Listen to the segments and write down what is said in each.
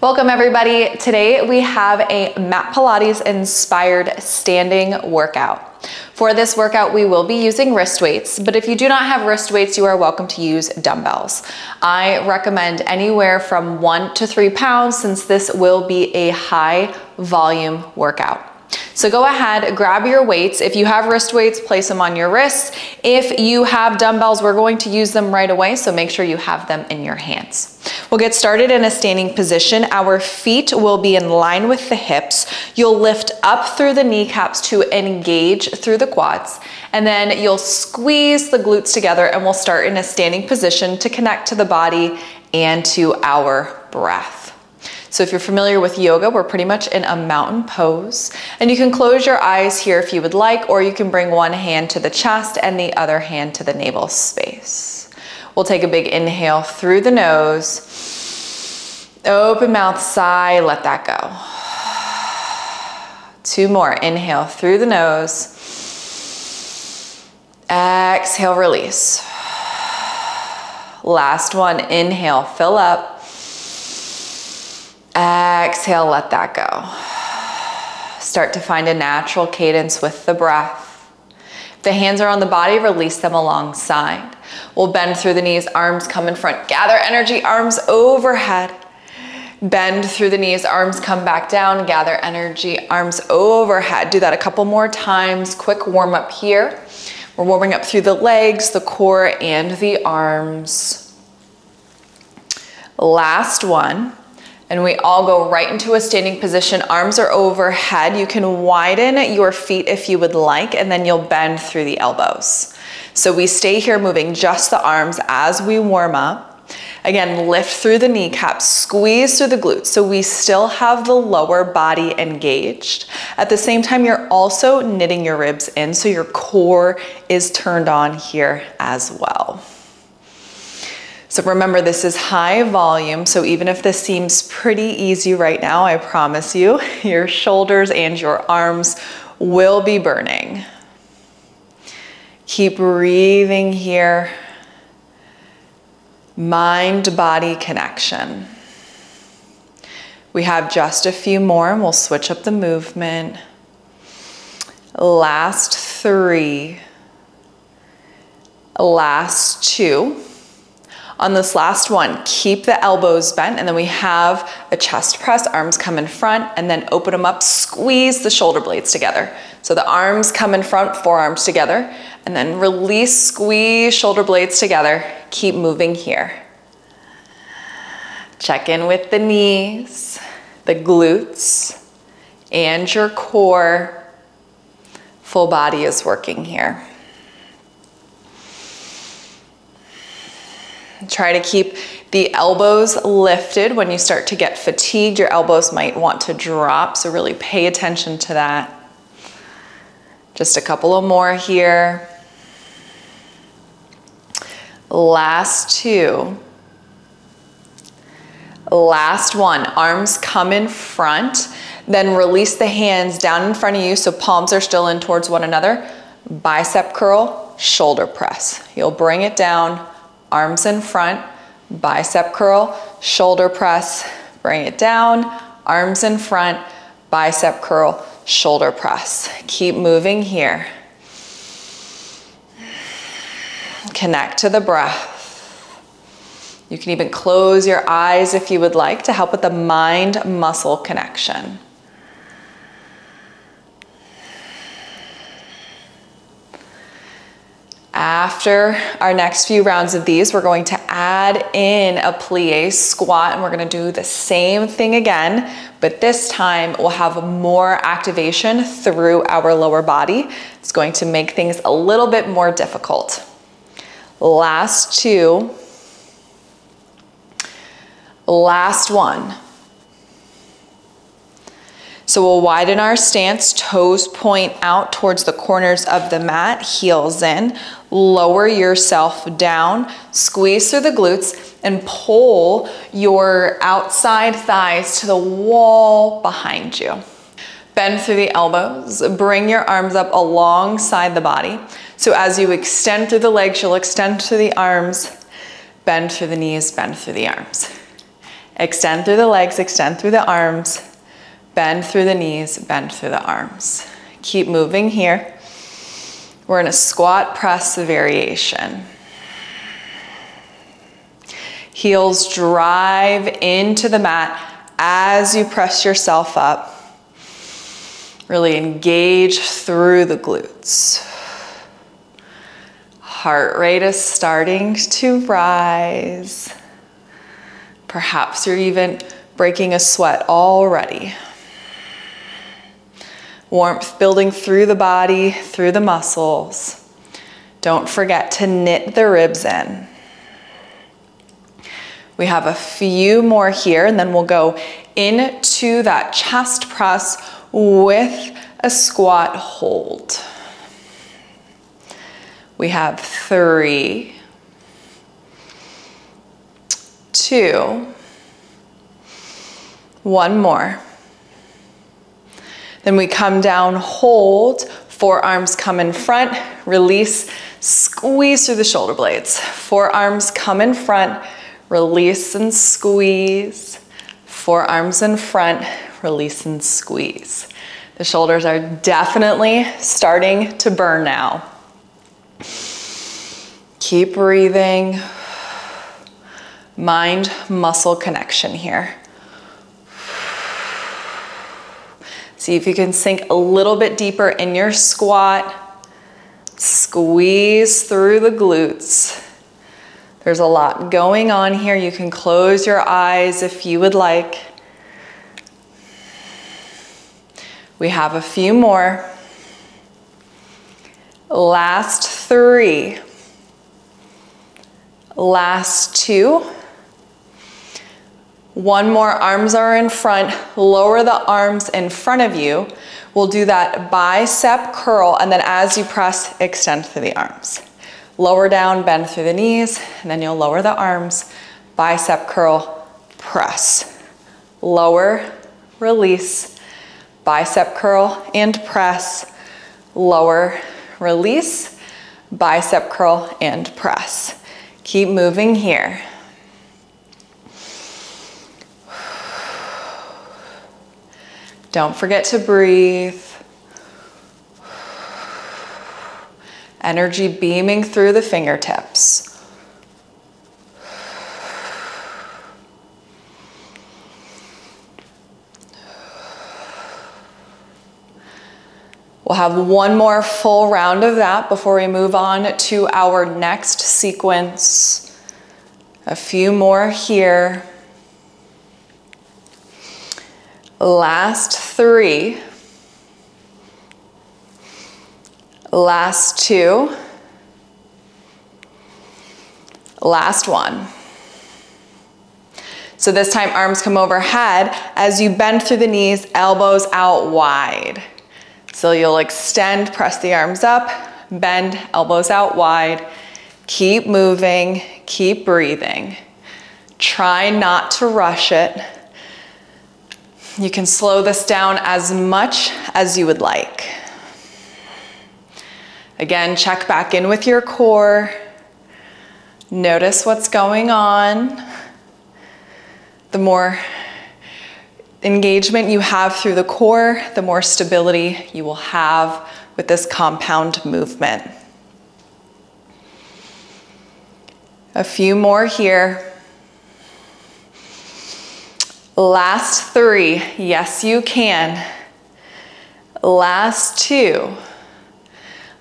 Welcome everybody. Today we have a mat Pilates inspired standing workout. For this workout, we will be using wrist weights, but if you do not have wrist weights, you are welcome to use dumbbells. I recommend anywhere from 1 to 3 pounds since this will be a high volume workout. So go ahead, grab your weights. If you have wrist weights, place them on your wrists. If you have dumbbells, we're going to use them right away, so make sure you have them in your hands. We'll get started in a standing position. Our feet will be in line with the hips. You'll lift up through the kneecaps to engage through the quads, and then you'll squeeze the glutes together, and we'll start in a standing position to connect to the body and to our breath. So if you're familiar with yoga, we're pretty much in a mountain pose, and you can close your eyes here if you would like, or you can bring one hand to the chest and the other hand to the navel space. We'll take a big inhale through the nose, open mouth, sigh, let that go. 2 more, inhale through the nose, exhale, release. Last one, inhale, fill up. Exhale, let that go. Start to find a natural cadence with the breath. If the hands are on the body, release them alongside. We'll bend through the knees, arms come in front. Gather energy, arms overhead. Bend through the knees, arms come back down. Gather energy, arms overhead. Do that a couple more times. Quick warm up here. We're warming up through the legs, the core, and the arms. Last one. And we all go right into a standing position. Arms are overhead. You can widen your feet if you would like, and then you'll bend through the elbows. So we stay here moving just the arms as we warm up. Again, lift through the kneecaps, squeeze through the glutes. So we still have the lower body engaged. At the same time, you're also knitting your ribs in, so your core is turned on here as well. So remember, this is high volume, so even if this seems pretty easy right now, I promise you, your shoulders and your arms will be burning. Keep breathing here. Mind-body connection. We have just a few more, and we'll switch up the movement. Last 3. Last 2. On this last one, keep the elbows bent, and then we have a chest press, arms come in front, and then open them up, squeeze the shoulder blades together. So the arms come in front, forearms together, and then release, squeeze shoulder blades together. Keep moving here. Check in with the knees, the glutes, and your core. Full body is working here. Try to keep the elbows lifted. When you start to get fatigued, your elbows might want to drop, so really pay attention to that. Just a couple of more here. Last 2. Last one, arms come in front, then release the hands down in front of you so palms are still in towards one another. Bicep curl, shoulder press. You'll bring it down. Arms in front, bicep curl, shoulder press, bring it down, arms in front, bicep curl, shoulder press. Keep moving here. Connect to the breath. You can even close your eyes if you would like to help with the mind-muscle connection. After our next few rounds of these, we're going to add in a plie squat, and we're gonna do the same thing again, but this time we'll have more activation through our lower body. It's going to make things a little bit more difficult. Last 2. Last one. So we'll widen our stance, toes point out towards the corners of the mat, heels in, lower yourself down, squeeze through the glutes, and pull your outside thighs to the wall behind you. Bend through the elbows, bring your arms up alongside the body. So as you extend through the legs, you'll extend through the arms, bend through the knees, bend through the arms. Extend through the legs, extend through the arms, bend through the knees, bend through the arms. Keep moving here. We're in a squat press variation. Heels drive into the mat as you press yourself up. Really engage through the glutes. Heart rate is starting to rise. Perhaps you're even breaking a sweat already. Warmth building through the body, through the muscles. Don't forget to knit the ribs in. We have a few more here, and then we'll go into that chest press with a squat hold. We have 3, 2, 1 more. Then we come down, hold, forearms come in front, release, squeeze through the shoulder blades. Forearms come in front, release and squeeze. Forearms in front, release and squeeze. The shoulders are definitely starting to burn now. Keep breathing. Mind-muscle connection here. See if you can sink a little bit deeper in your squat. Squeeze through the glutes. There's a lot going on here. You can close your eyes if you would like. We have a few more. Last 3. Last 2. 1 more, arms are in front. Lower the arms in front of you. We'll do that bicep curl, and then as you press, extend through the arms. Lower down, bend through the knees, and then you'll lower the arms. Bicep curl, press. Lower, release. Bicep curl and press. Lower, release. Bicep curl and press. Keep moving here. Don't forget to breathe. Energy beaming through the fingertips. We'll have 1 more full round of that before we move on to our next sequence. A few more here. Last 3. Last 2. Last 1. So this time arms come overhead as you bend through the knees, elbows out wide. So you'll extend, press the arms up, bend, elbows out wide. Keep moving, keep breathing. Try not to rush it. You can slow this down as much as you would like. Again, check back in with your core. Notice what's going on. The more engagement you have through the core, the more stability you will have with this compound movement. A few more here. Last 3, yes you can. Last 2.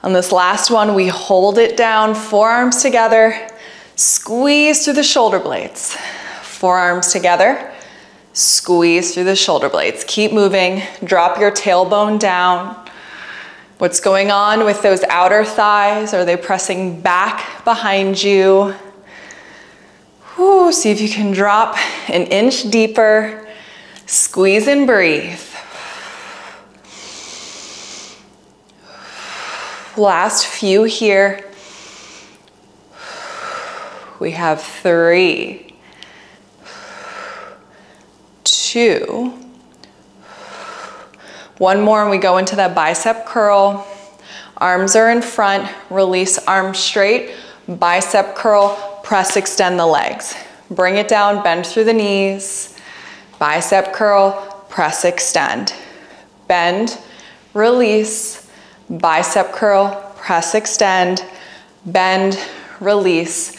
On this last one, we hold it down, forearms together, squeeze through the shoulder blades. Forearms together, squeeze through the shoulder blades. Keep moving, drop your tailbone down. What's going on with those outer thighs? Are they pressing back behind you? Whew, see if you can drop an inch deeper. Squeeze and breathe. Last few here. We have 3, 2, 1 more, and we go into that bicep curl. Arms are in front, release arms straight, bicep curl, press, extend the legs. Bring it down, bend through the knees. Bicep curl, press, extend. Bend, release, bicep curl, press, extend. Bend, release,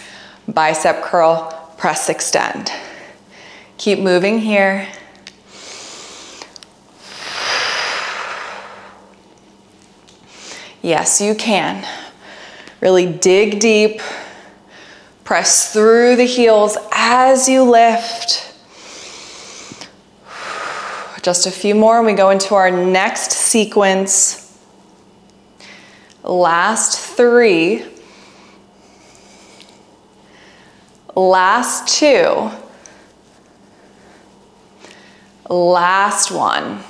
bicep curl, press, extend. Keep moving here. Yes, you can. Really dig deep. Press through the heels as you lift. Just a few more and we go into our next sequence. Last 3. Last 2. Last 1.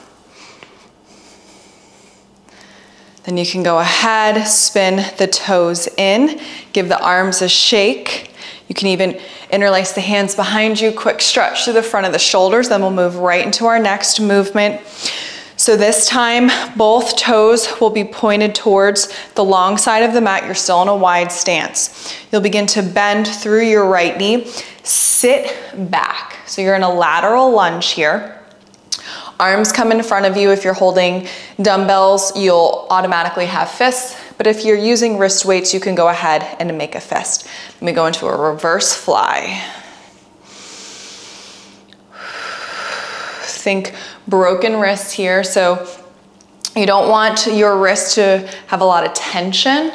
Then you can go ahead, spin the toes in, give the arms a shake. You can even interlace the hands behind you, quick stretch through the front of the shoulders, then we'll move right into our next movement. So this time, both toes will be pointed towards the long side of the mat. You're still in a wide stance. You'll begin to bend through your right knee, sit back. So you're in a lateral lunge here. Arms come in front of you. If you're holding dumbbells, you'll automatically have fists. But if you're using wrist weights, you can go ahead and make a fist. Let me go into a reverse fly. Think broken wrists here. So you don't want your wrists to have a lot of tension.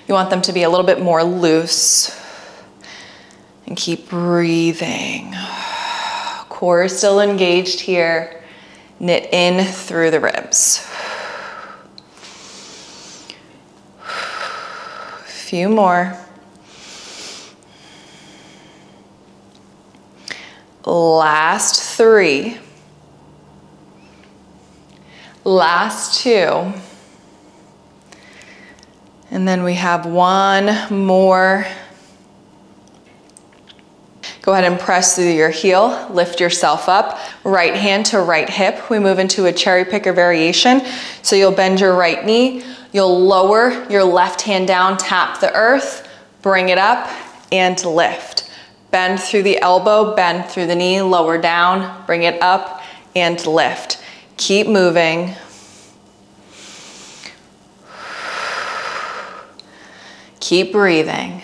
You want them to be a little bit more loose. And keep breathing. Core is still engaged here. Knit in through the ribs. A few more. Last 3. Last 2. And then we have one more. Go ahead and press through your heel, lift yourself up, right hand to right hip. We move into a cherry picker variation. So you'll bend your right knee, you'll lower your left hand down, tap the earth, bring it up, and lift. Bend through the elbow, bend through the knee, lower down, bring it up, and lift. Keep moving. Keep breathing.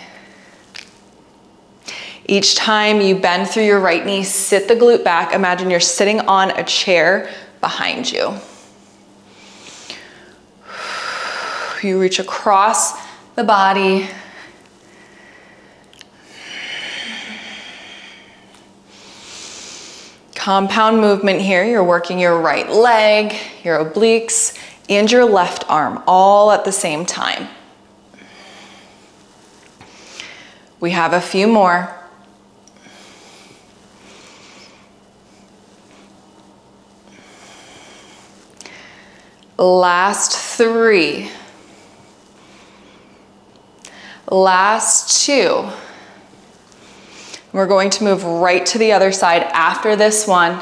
Each time you bend through your right knee, sit the glute back. Imagine you're sitting on a chair behind you. You reach across the body. Compound movement here. You're working your right leg, your obliques, and your left arm all at the same time. We have a few more. Last 3. Last 2. We're going to move right to the other side after this one.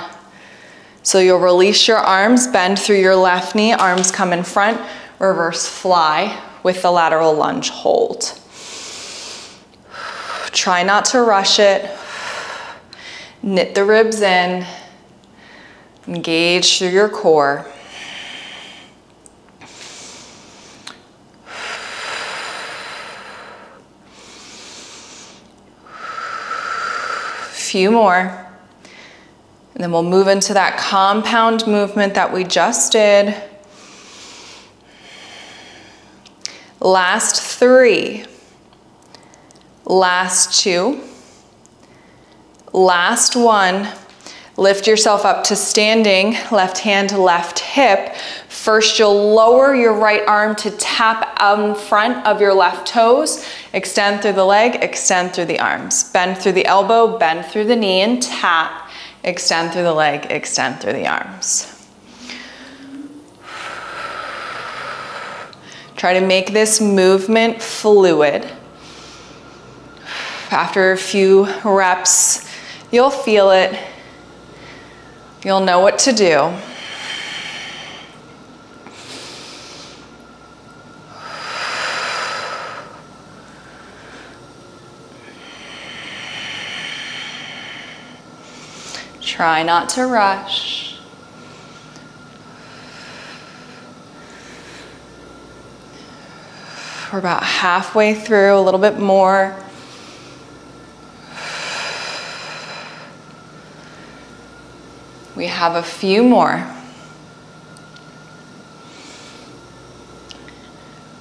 So you'll release your arms, bend through your left knee, arms come in front, reverse fly with the lateral lunge hold. Try not to rush it. Knit the ribs in. Engage through your core. Few more, and then we'll move into that compound movement that we just did. Last 3, last 2, last 1. Lift yourself up to standing, left hand to left hip. First, you'll lower your right arm to tap out in front of your left toes. Extend through the leg, extend through the arms. Bend through the elbow, bend through the knee, and tap. Extend through the leg, extend through the arms. Try to make this movement fluid. After a few reps, you'll feel it. You'll know what to do. Try not to rush. We're about halfway through, a little bit more. We have a few more.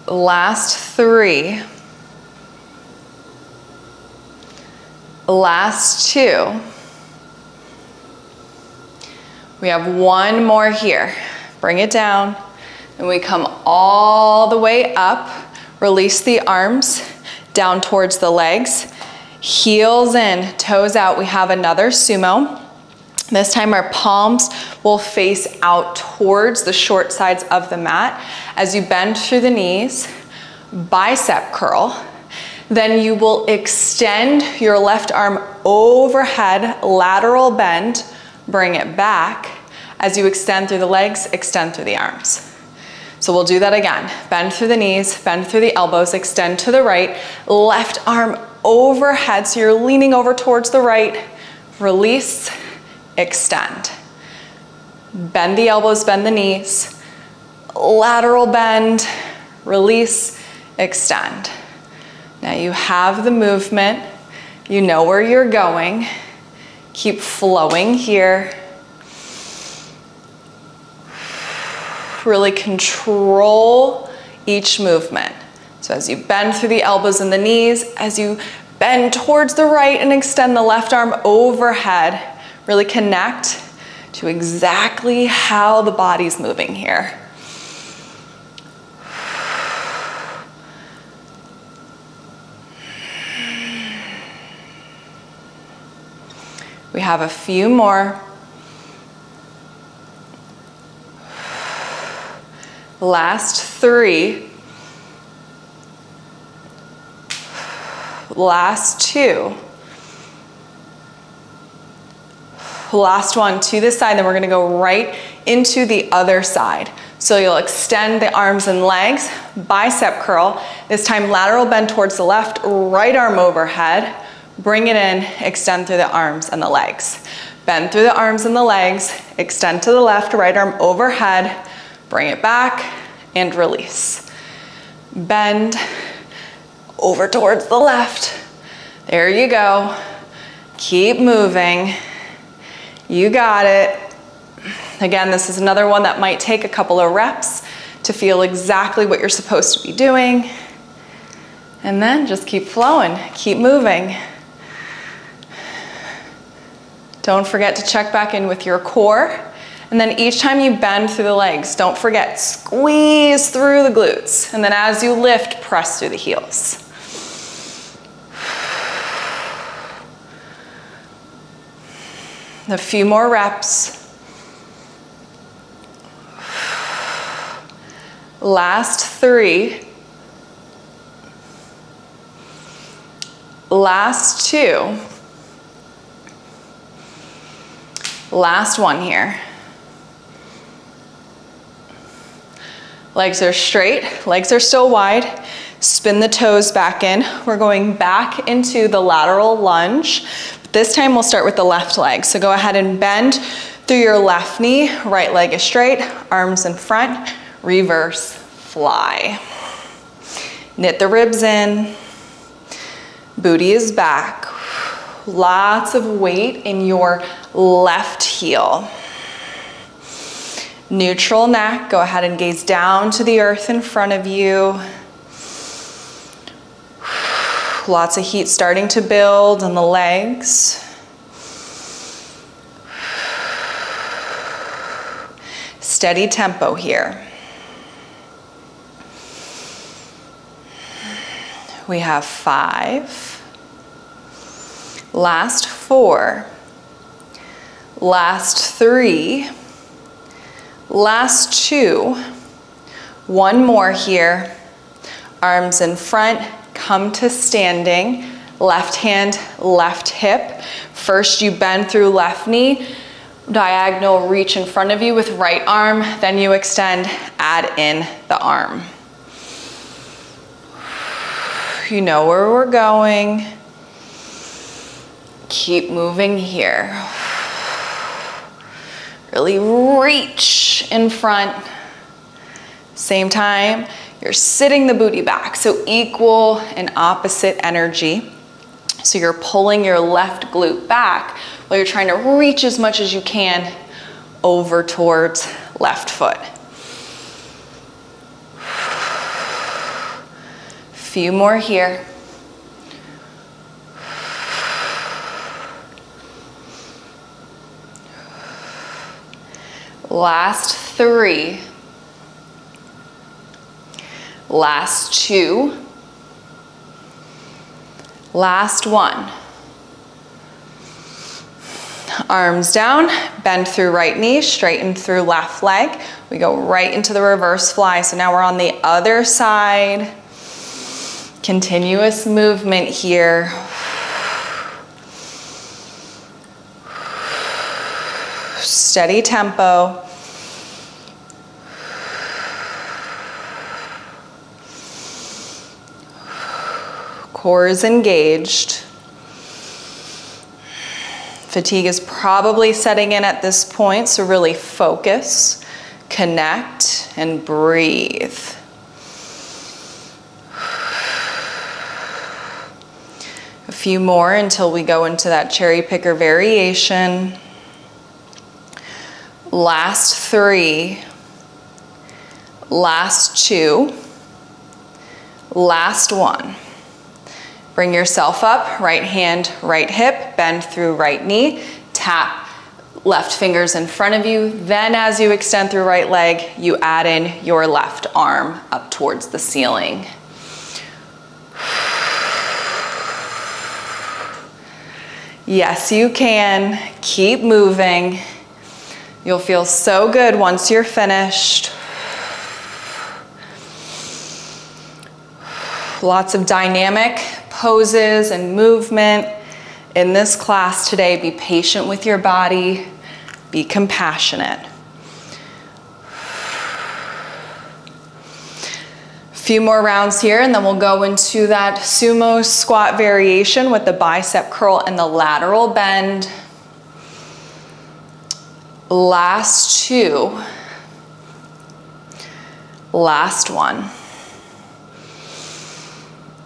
Last 3. Last 2. We have one more here. Bring it down, and we come all the way up. Release the arms down towards the legs. Heels in, toes out. We have another sumo. This time our palms will face out towards the short sides of the mat. As you bend through the knees, bicep curl. Then you will extend your left arm overhead, lateral bend, bring it back. As you extend through the legs, extend through the arms. So we'll do that again. Bend through the knees, bend through the elbows, extend to the right, left arm overhead, so you're leaning over towards the right, release, extend. Bend the elbows, bend the knees, lateral bend, release, extend. Now you have the movement, you know where you're going. Keep flowing here. Really control each movement. So as you bend through the elbows and the knees, as you bend towards the right and extend the left arm overhead, really connect to exactly how the body's moving here. We have a few more. Last 3. Last 2. Last one to this side, then we're gonna go right into the other side. So you'll extend the arms and legs, bicep curl. This time lateral bend towards the left, right arm overhead. Bring it in, extend through the arms and the legs. Bend through the arms and the legs, extend to the left, right arm overhead, bring it back and release. Bend over towards the left. There you go. Keep moving. You got it. Again, this is another one that might take a couple of reps to feel exactly what you're supposed to be doing. And then just keep flowing, keep moving. Don't forget to check back in with your core. And then each time you bend through the legs, don't forget, squeeze through the glutes. And then as you lift, press through the heels. A few more reps. Last 3. Last 2. Last one here. Legs are straight, legs are still wide. Spin the toes back in. We're going back into the lateral lunge. This time we'll start with the left leg. So go ahead and bend through your left knee. Right leg is straight, arms in front, reverse fly. Knit the ribs in. Booty is back. Lots of weight in your left heel. Neutral neck, go ahead and gaze down to the earth in front of you. Lots of heat starting to build on the legs. Steady tempo here. We have 5. Last 4. Last 3. Last 2. One more here. Arms in front, come to standing. Left hand, left hip. First you bend through left knee. Diagonal reach in front of you with right arm. Then you extend, add in the arm. You know where we're going. Keep moving here. Really reach in front. Same time, you're sitting the booty back. So equal and opposite energy. So you're pulling your left glute back while you're trying to reach as much as you can over towards left foot. Few more here. Last 3. Last 2. Last 1. Arms down, bend through right knee, straighten through left leg. We go right into the reverse fly. So now we're on the other side. Continuous movement here. Steady tempo. Core is engaged. Fatigue is probably setting in at this point, so really focus, connect, and breathe. A few more until we go into that cherry picker variation. Last 3. Last 2. Last 1. Bring yourself up, right hand, right hip, bend through right knee, tap left fingers in front of you. Then as you extend through right leg, you add in your left arm up towards the ceiling. Yes, you can. Keep moving. You'll feel so good once you're finished. Lots of dynamic poses and movement in this class today. Be patient with your body. Be compassionate. A few more rounds here and then we'll go into that sumo squat variation with the bicep curl and the lateral bend. Last 2. Last 1.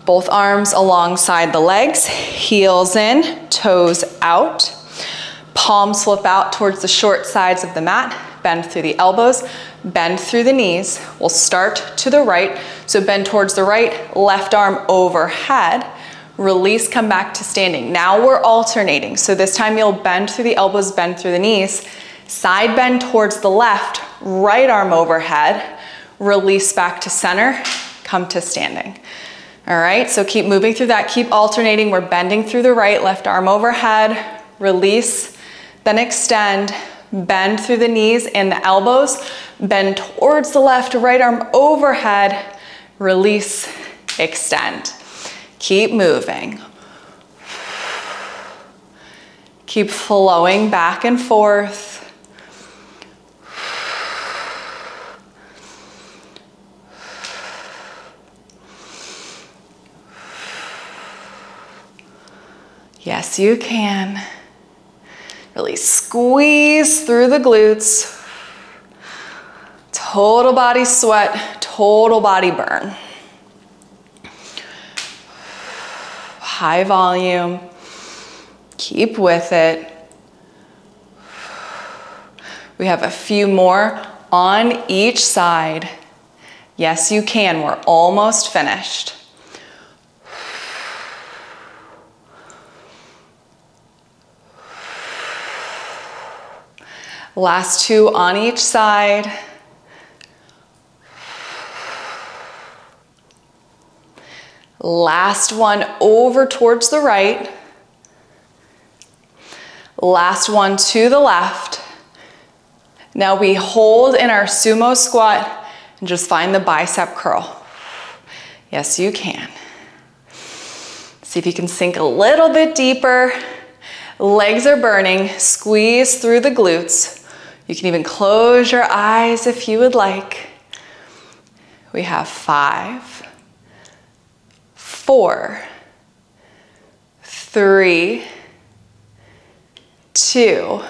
Both arms alongside the legs, heels in, toes out. Palms flip out towards the short sides of the mat. Bend through the elbows, bend through the knees. We'll start to the right. So bend towards the right, left arm overhead. Release, come back to standing. Now we're alternating. So this time you'll bend through the elbows, bend through the knees. Side bend towards the left, right arm overhead. Release back to center, come to standing. All right, so keep moving through that, keep alternating. We're bending through the right, left arm overhead, release, then extend, bend through the knees and the elbows, bend towards the left, right arm overhead, release, extend. Keep moving. Keep flowing back and forth. Yes, you can. Really squeeze through the glutes. Total body sweat, total body burn. High volume. Keep with it. We have a few more on each side. Yes, you can. We're almost finished. Last 2 on each side. Last 1 over towards the right. Last 1 to the left. Now we hold in our sumo squat and just find the bicep curl. Yes, you can. See if you can sink a little bit deeper. Legs are burning. Squeeze through the glutes. You can even close your eyes if you would like. We have 5, 4, 3, 2,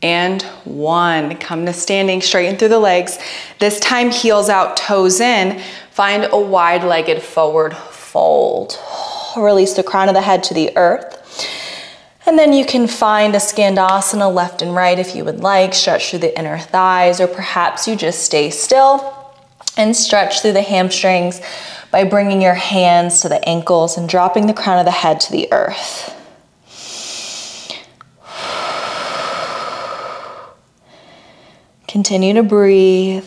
and 1. Come to standing, straighten through the legs. This time, heels out, toes in. Find a wide-legged forward fold. Release the crown of the head to the earth. And then you can find a Skandasana left and right if you would like. Stretch through the inner thighs, or perhaps you just stay still and stretch through the hamstrings by bringing your hands to the ankles and dropping the crown of the head to the earth. Continue to breathe.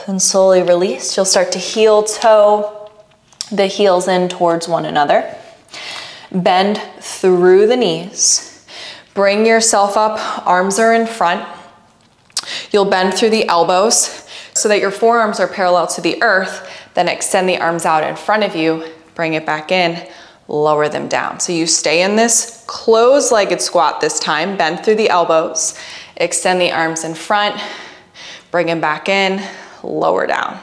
Then slowly release. You'll start to heel toe the heels in towards one another. Bend through the knees. Bring yourself up, arms are in front. You'll bend through the elbows so that your forearms are parallel to the earth. Then extend the arms out in front of you. Bring it back in, lower them down. So you stay in this closed-legged squat this time. Bend through the elbows. Extend the arms in front. Bring them back in, lower down.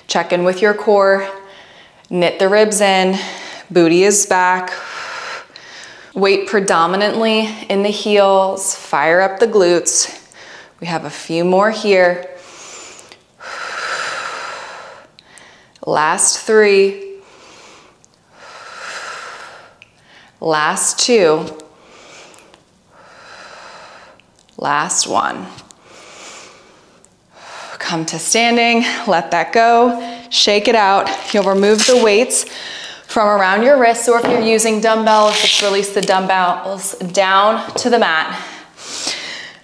Check in with your core. Knit the ribs in, booty is back. Weight predominantly in the heels, fire up the glutes. We have a few more here. Last 3. Last 2. Last 1. Come to standing, let that go. Shake it out. You'll remove the weights from around your wrists, or if you're using dumbbells, just release the dumbbells down to the mat.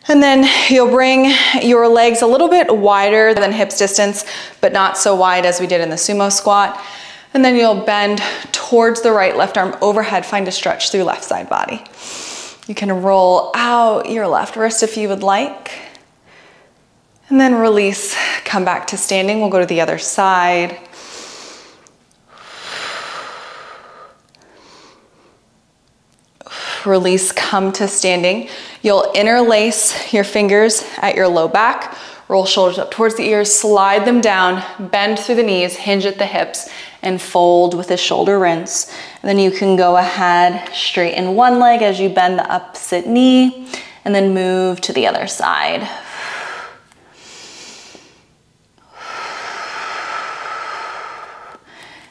And then you'll bring your legs a little bit wider than hips distance, but not so wide as we did in the sumo squat. And then you'll bend towards the right, left arm overhead. Find a stretch through left side body. You can roll out your left wrist if you would like. And then release, come back to standing. We'll go to the other side. Release, come to standing. You'll interlace your fingers at your low back, roll shoulders up towards the ears, slide them down, bend through the knees, hinge at the hips, and fold with a shoulder rinse. And then you can go ahead, straighten one leg as you bend the opposite knee, and then move to the other side.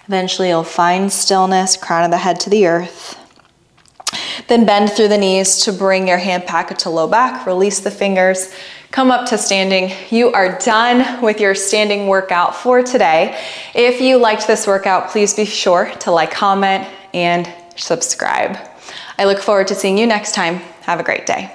Eventually you'll find stillness, crown of the head to the earth. Then bend through the knees to bring your hand packet to low back, release the fingers, come up to standing. You are done with your standing workout for today. If you liked this workout, please be sure to like, comment, and subscribe. I look forward to seeing you next time. Have a great day.